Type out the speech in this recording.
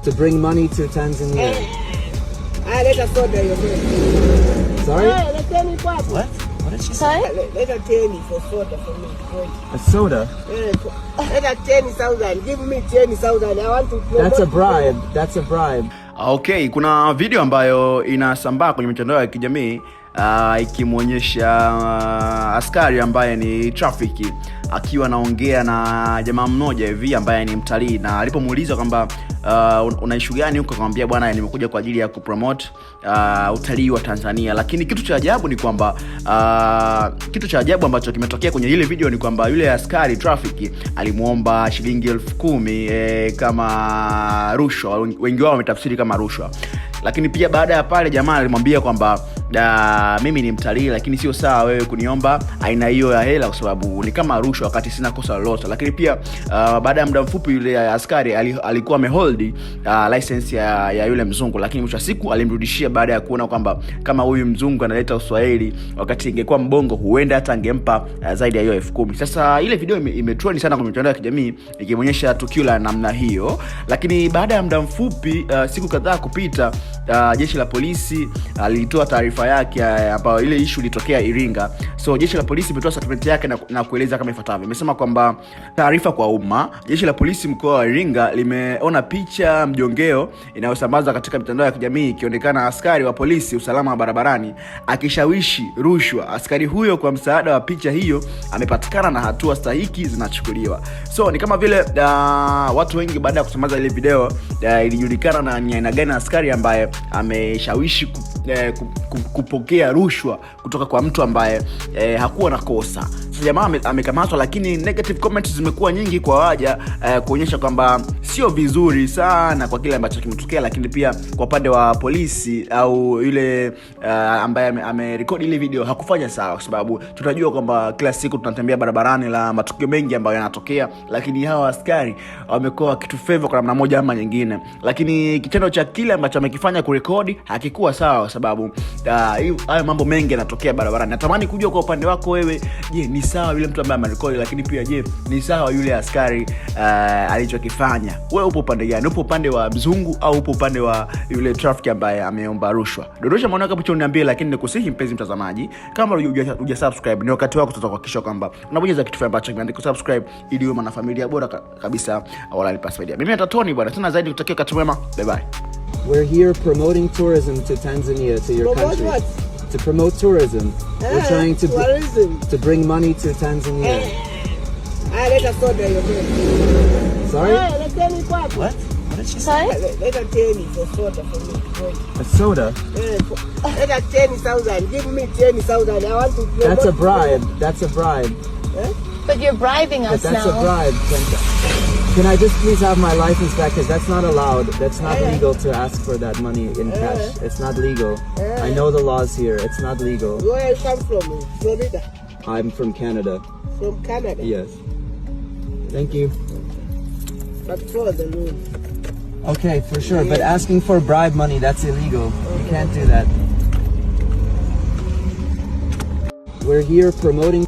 to bring money to Tanzania. Let us soda your friend. Sorry? What? What did she say? Let her 10 for soda for me. A soda? Let her 10,000. Give me 10,000. I want to promote. That's a bribe. That's a bribe. Okay, kuna video ambayo inasambaa kwenye mitandao ya kijamii ikimwonyesha askari ambaye ni trafiki akiwa anaongea na jamaa mmoja hivi ambaye ni mtalii, na alipomuuliza kwamba una issue gani huko, akamwambia bwana, nimekuja kwa ajili ya kupromote utalii wa Tanzania. Lakini kitu cha ajabu ni kwamba kitu cha ajabu ambacho kimetokea kwenye ile video ni kwamba yule askari trafiki alimuomba shilingi 10,000 kama rushwa. Wengi wao wametafsiri kama rushwa. Lakini pia baada ya pale jamaa alimwambia kwamba mimi ni mtalii, lakini sio sawa wewe kuniomba aina hiyo ya hela kwa sababu ni kama rushwa wakati sina kosa lolote. Lakini pia baada ya muda mfupi yule askari alikuwa amehold license ya yule mzungu, lakini mwisho wa siku alimrudishia baada ya kuona kwamba kama huyu mzungu analeta Uswahili wakati ingekuwa mbongo huenda hata angempa zaidi ya hiyo 10,000. Sasa ile video imetrend sana kwenye mitandao ya kijamii ikionyesha tukio la namna hiyo. Lakini baada ya muda mfupi, siku kadhaa kupita, jeshi la polisi lilitoa taarifa yake ambayo ile issue ilitokea Iringa. So jeshi la polisi limetoa statement yake na kueleza kama ifuatavyo. Imesema kwamba taarifa kwa umma, jeshi la polisi mkoa wa Iringa limeona picha mjongeo inayosambazwa katika mitandao ya kijamii ikionekana askari wa polisi usalama wa barabarani akishawishi rushwa. Askari huyo kwa msaada wa picha hiyo amepatikana na hatua stahiki zinachukuliwa. So ni kama vile watu wengi baada ya kusambaza ile video ilijulikana na ni aina gani askari ambaye ameshawishi kupokea rushwa kutoka kwa mtu ambaye hakuwa na kosa. Sasa jamaa amekamatwa, lakini negative comments zimekuwa nyingi kwa waja kuonyesha kwamba sio vizuri sana kwa kile ambacho kimetokea. Lakini pia kwa upande wa polisi au yule ambaye amerecord ile video hakufanya sawa, kwa sababu tunajua kwamba kila siku tunatembea barabarani la matukio mengi ambayo yanatokea, lakini hawa askari wamekuwa kitu favor kwa namna moja ama nyingine. Lakini kitendo cha kile ambacho amekifanya kurekodi hakikuwa sawa, kwa sababu hayo mambo mengi yanatokea barabarani. Natamani kujua kwa upande wako wewe, je, ni sawa yule mtu ambaye amerekodi? Lakini pia je, ni sawa yule askari alichokifanya? Wewe upo upande gani? Upo upande wa mzungu au upo upande wa yule traffic ambaye ameomba rushwa? Dondosha maoni yako hapo niambie. Lakini nikusihi mpenzi mtazamaji, kama hujasubscribe, ni wakati wako sasa kuhakikisha kwamba unabonyeza kitu ambacho kimeandikwa subscribe ili uwe mwanafamilia bora kabisa wala Lipasmedia. Mimi ni Tony bwana, tena zaidi kutakia wakati mwema. Bye bye. We're here promoting tourism to Tanzania, to your country. What? To promote tourism. We're trying to bring money to Tanzania. Let us soda your friend. Sorry? Let her 10 What? What did she say? Let her 10 for soda for me. A soda? Let her 10,000. Give me 10,000. I want to promote. That's a bribe. That's a bribe. But you're bribing us But that's now. a bribe. Can I just please have my license back? Because that's not allowed. That's not legal to ask for that money in cash. It's not legal. I know the laws here. It's not legal. Where you come from? Florida? I'm from Canada. From Canada? Yes. Thank you. But for the rules. Okay, for sure. But asking for bribe money, that's illegal. You can't do that. We're here promoting